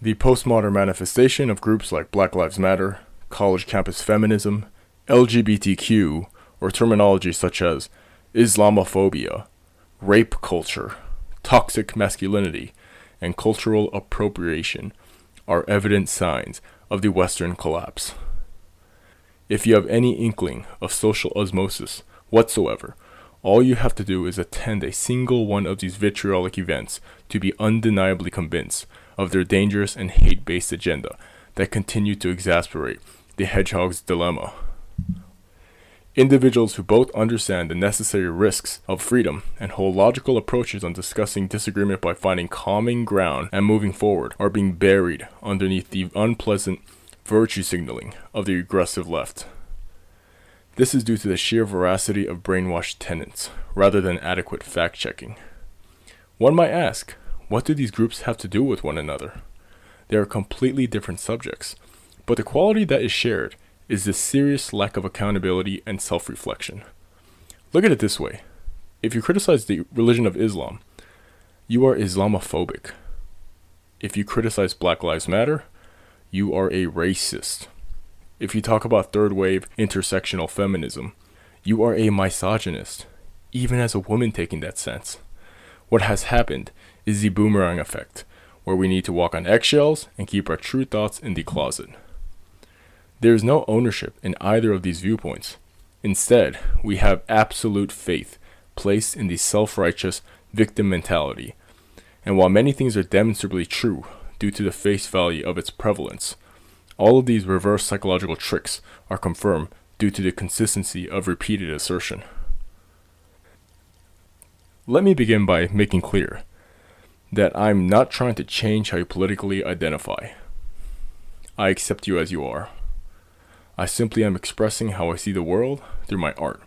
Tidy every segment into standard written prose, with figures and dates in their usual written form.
The postmodern manifestation of groups like Black Lives Matter, college campus feminism, LGBTQ, or terminology such as Islamophobia, rape culture, toxic masculinity, and cultural appropriation are evident signs of the Western collapse. If you have any inkling of social osmosis whatsoever, all you have to do is attend a single one of these vitriolic events to be undeniably convinced of their dangerous and hate-based agenda that continue to exasperate the hedgehog's dilemma. Individuals who both understand the necessary risks of freedom and hold logical approaches on discussing disagreement by finding common ground and moving forward are being buried underneath the unpleasant virtue signaling of the aggressive left. This is due to the sheer veracity of brainwashed tenets, rather than adequate fact-checking. One might ask, what do these groups have to do with one another? They are completely different subjects, but the quality that is shared is the serious lack of accountability and self-reflection. Look at it this way. If you criticize the religion of Islam, you are Islamophobic. If you criticize Black Lives Matter, you are a racist. If you talk about third-wave intersectional feminism, you are a misogynist, even as a woman taking that stance. What has happened is the boomerang effect, where we need to walk on eggshells and keep our true thoughts in the closet. There is no ownership in either of these viewpoints. Instead, we have absolute faith placed in the self-righteous victim mentality. And while many things are demonstrably true due to the face value of its prevalence, all of these reverse psychological tricks are confirmed due to the consistency of repeated assertion. Let me begin by making clear that I'm not trying to change how you politically identify. I accept you as you are. I simply am expressing how I see the world through my art,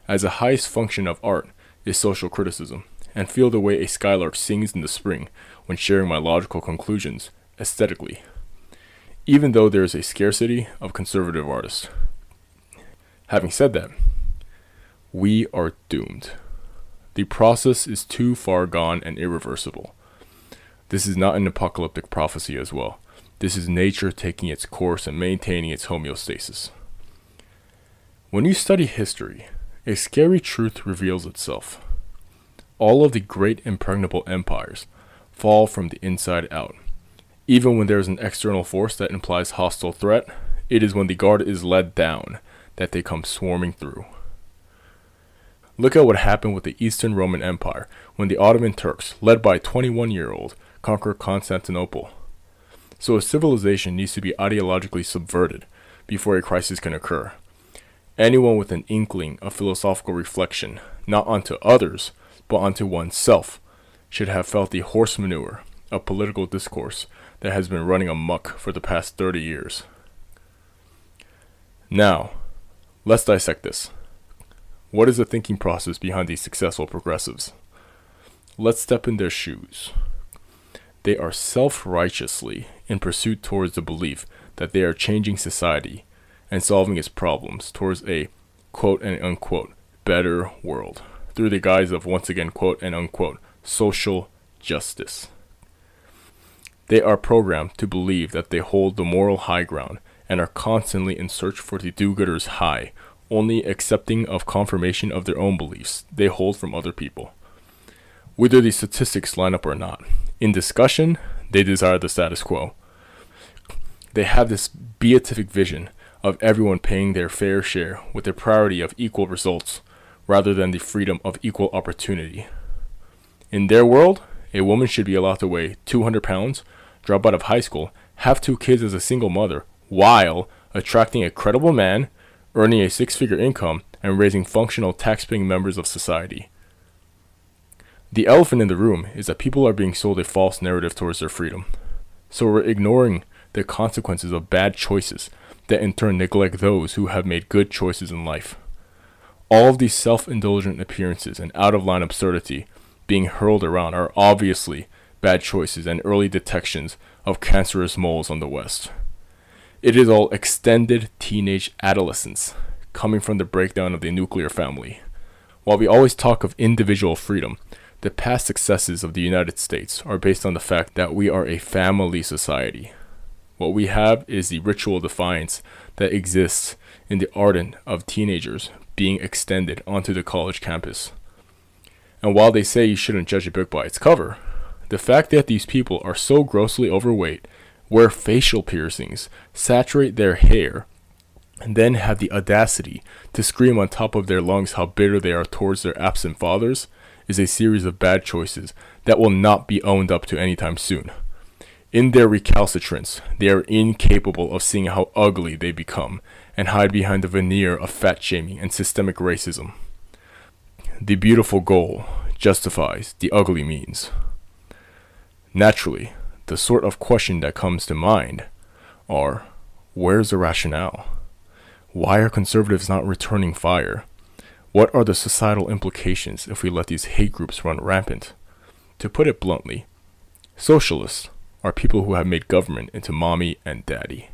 as the highest function of art is social criticism, and feel the way a skylark sings in the spring when sharing my logical conclusions aesthetically, even though there is a scarcity of conservative artists. Having said that, we are doomed. The process is too far gone and irreversible. This is not an apocalyptic prophecy as well. This is nature taking its course and maintaining its homeostasis. When you study history, a scary truth reveals itself. All of the great impregnable empires fall from the inside out. Even when there is an external force that implies hostile threat, it is when the guard is let down that they come swarming through. Look at what happened with the Eastern Roman Empire when the Ottoman Turks, led by a 21-year-old, conquered Constantinople. So a civilization needs to be ideologically subverted before a crisis can occur. Anyone with an inkling of philosophical reflection, not onto others, but onto oneself, should have felt the horse manure of political discourse that has been running amok for the past 30 years. Now, let's dissect this. What is the thinking process behind these successful progressives? Let's step in their shoes. They are self-righteously in pursuit towards the belief that they are changing society and solving its problems towards a quote and unquote better world through the guise of, once again, quote and unquote social justice. They are programmed to believe that they hold the moral high ground and are constantly in search for the do-gooder's high, only accepting of confirmation of their own beliefs they hold from other people, whether the statistics line up or not. In discussion, they desire the status quo. They have this beatific vision of everyone paying their fair share with the priority of equal results rather than the freedom of equal opportunity. In their world, a woman should be allowed to weigh 200 pounds, drop out of high school, have 2 kids as a single mother, while attracting a credible man, earning a 6-figure income, and raising functional tax-paying members of society. The elephant in the room is that people are being sold a false narrative towards their freedom. So we're ignoring the consequences of bad choices that in turn neglect those who have made good choices in life. All of these self-indulgent appearances and out-of-line absurdity being hurled around are obviously bad choices and early detections of cancerous moles on the West. It is all extended teenage adolescence coming from the breakdown of the nuclear family. While we always talk of individual freedom, The past successes of the United States are based on the fact that we are a family society. What we have is the ritual defiance that exists in the ardent of teenagers being extended onto the college campus. And while they say you shouldn't judge a book by its cover, the fact that these people are so grossly overweight, wear facial piercings, saturate their hair, and then have the audacity to scream on top of their lungs how bitter they are towards their absent fathers is a series of bad choices that will not be owned up to anytime soon. In their recalcitrance, they are incapable of seeing how ugly they become and hide behind the veneer of fat shaming and systemic racism. The beautiful goal justifies the ugly means. Naturally, the sort of question that comes to mind are, where's the rationale? Why are conservatives not returning fire? What are the societal implications if we let these hate groups run rampant? To put it bluntly, socialists are people who have made government into mommy and daddy.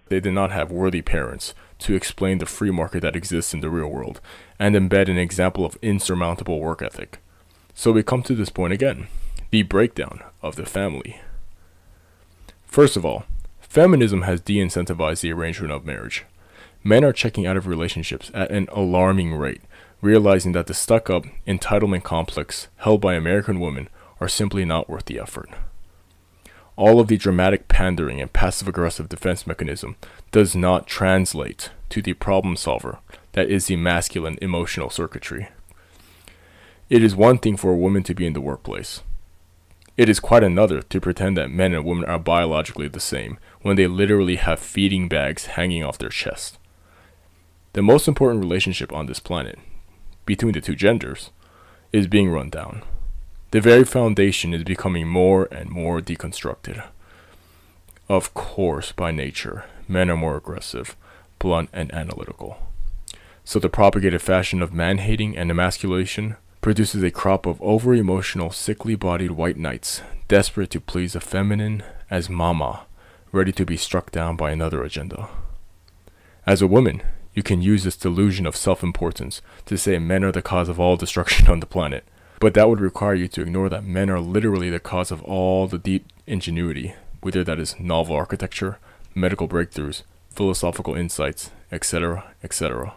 They did not have worthy parents to explain the free market that exists in the real world and embed an example of insurmountable work ethic. So we come to this point again, the breakdown of the family. First of all, feminism has de-incentivized the arrangement of marriage. Men are checking out of relationships at an alarming rate, realizing that the stuck-up entitlement complex held by American women are simply not worth the effort. All of the dramatic pandering and passive-aggressive defense mechanism does not translate to the problem solver that is the masculine emotional circuitry. It is one thing for a woman to be in the workplace. It is quite another to pretend that men and women are biologically the same when they literally have feeding bags hanging off their chest. The most important relationship on this planet, between the two genders, is being run down. The very foundation is becoming more and more deconstructed. Of course, by nature, men are more aggressive, blunt, and analytical. So the propagated fashion of man-hating and emasculation produces a crop of over-emotional, sickly-bodied white knights, desperate to please a feminine as mama, ready to be struck down by another agenda. As a woman, you can use this delusion of self-importance to say men are the cause of all destruction on the planet, but that would require you to ignore that men are literally the cause of all the deep ingenuity, whether that is novel architecture, medical breakthroughs, philosophical insights, etc., etc.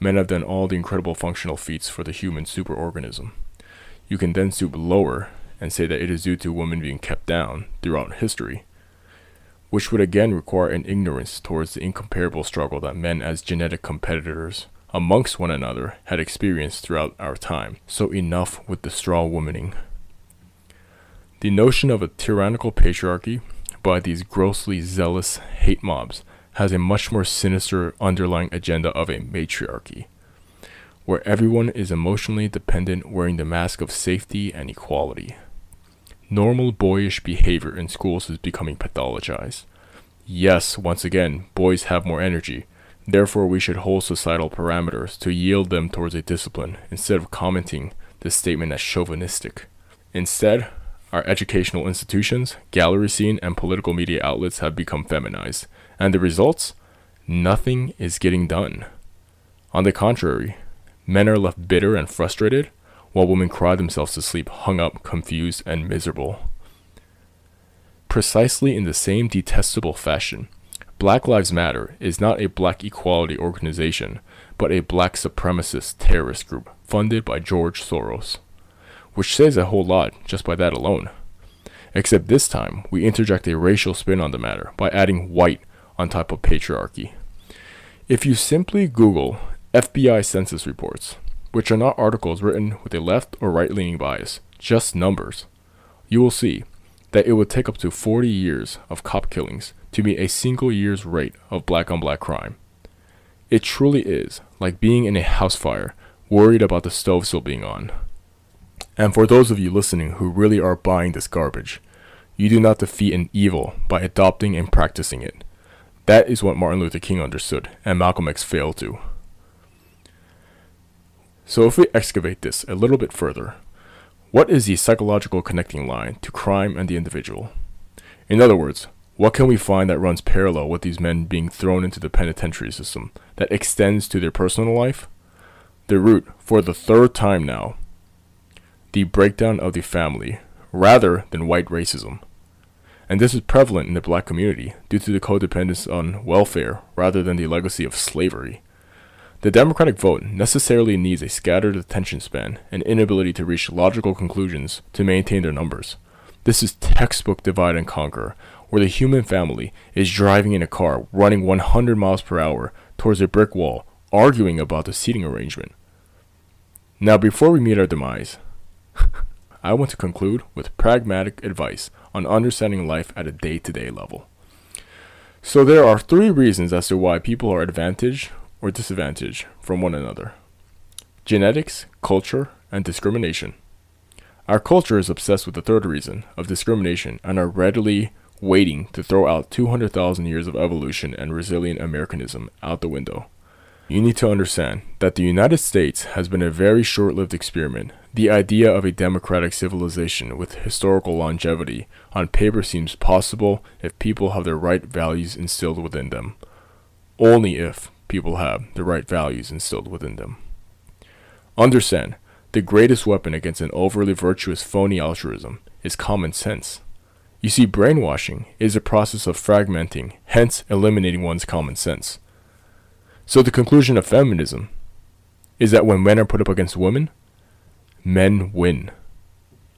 Men have done all the incredible functional feats for the human superorganism. You can then stoop lower and say that it is due to women being kept down throughout history, which would again require an ignorance towards the incomparable struggle that men as genetic competitors amongst one another had experienced throughout our time. So enough with the straw womaning. The notion of a tyrannical patriarchy by these grossly zealous hate mobs has a much more sinister underlying agenda of a matriarchy, where everyone is emotionally dependent, wearing the mask of safety and equality. Normal boyish behavior in schools is becoming pathologized. Yes, once again, boys have more energy. Therefore, we should hold societal parameters to yield them towards a discipline instead of commenting this statement as chauvinistic. Instead, our educational institutions, gallery scene, and political media outlets have become feminized. And the results? Nothing is getting done. On the contrary, men are left bitter and frustrated, while women cry themselves to sleep hung up, confused, and miserable. Precisely in the same detestable fashion, Black Lives Matter is not a black equality organization, but a black supremacist terrorist group funded by George Soros, which says a whole lot just by that alone. Except this time, we interject a racial spin on the matter by adding white on top of patriarchy. If you simply Google FBI census reports, which are not articles written with a left or right-leaning bias, just numbers, you will see that it would take up to 40 years of cop killings to meet a single year's rate of black-on-black crime. It truly is like being in a house fire, worried about the stove still being on. And for those of you listening who really are buying this garbage, you do not defeat an evil by adopting and practicing it. That is what Martin Luther King understood, and Malcolm X failed to. So if we excavate this a little bit further, what is the psychological connecting line to crime and the individual? In other words, what can we find that runs parallel with these men being thrown into the penitentiary system that extends to their personal life? the root, for the third time now, the breakdown of the family, rather than white racism. And this is prevalent in the black community due to the codependence on welfare rather than the legacy of slavery. The Democratic vote necessarily needs a scattered attention span and inability to reach logical conclusions to maintain their numbers. This is textbook divide and conquer, where the human family is driving in a car running 100 miles per hour towards a brick wall, arguing about the seating arrangement. Now, before we meet our demise, I want to conclude with pragmatic advice on understanding life at a day-to-day level. So there are 3 reasons as to why people are advantaged or disadvantaged from one another: genetics, culture, and discrimination. Our culture is obsessed with the third reason of discrimination and are readily waiting to throw out 200,000 years of evolution and resilient Americanism out the window. You need to understand that the United States has been a very short-lived experiment. The idea of a democratic civilization with historical longevity on paper seems possible if people have the right values instilled within them. Only if people have the right values instilled within them. Understand, the greatest weapon against an overly virtuous phony altruism is common sense. You see, brainwashing is a process of fragmenting, hence eliminating one's common sense. So the conclusion of feminism is that when men are put up against women, men win.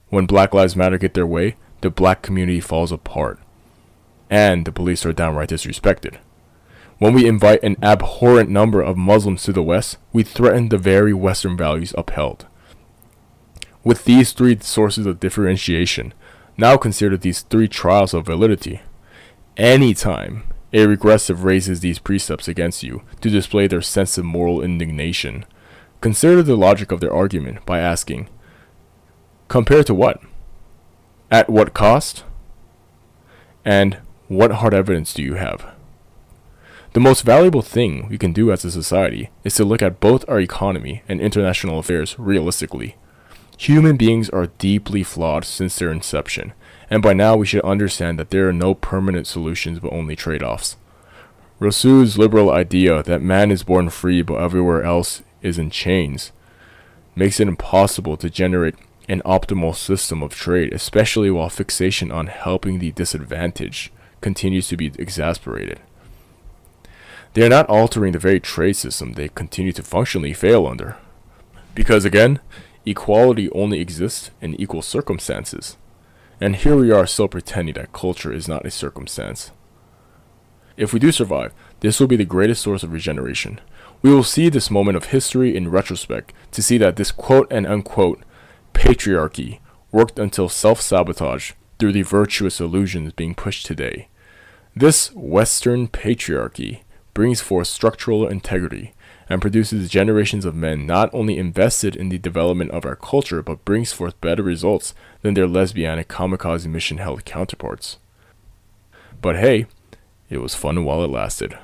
When Black Lives Matter get their way, the black community falls apart, and the police are downright disrespected. When we invite an abhorrent number of Muslims to the West, we threaten the very Western values upheld. With these 3 sources of differentiation, now consider these 3 trials of validity. Anytime a regressive raises these precepts against you to display their sense of moral indignation, consider the logic of their argument by asking, compared to what? At what cost? And what hard evidence do you have? The most valuable thing we can do as a society is to look at both our economy and international affairs realistically. Human beings are deeply flawed since their inception, and by now we should understand that there are no permanent solutions but only trade-offs. Rousseau's liberal idea that man is born free but everywhere else is in chains makes it impossible to generate an optimal system of trade, especially while fixation on helping the disadvantaged continues to be exasperated. They are not altering the very trade system they continue to functionally fail under. Because again, equality only exists in equal circumstances. And here we are still pretending that culture is not a circumstance. If we do survive, this will be the greatest source of regeneration. We will see this moment of history in retrospect to see that this quote and unquote patriarchy worked until self-sabotage through the virtuous illusions being pushed today. This Western patriarchy brings forth structural integrity and produces generations of men not only invested in the development of our culture, but brings forth better results than their lesbianic kamikaze mission-held counterparts. But hey, it was fun while it lasted.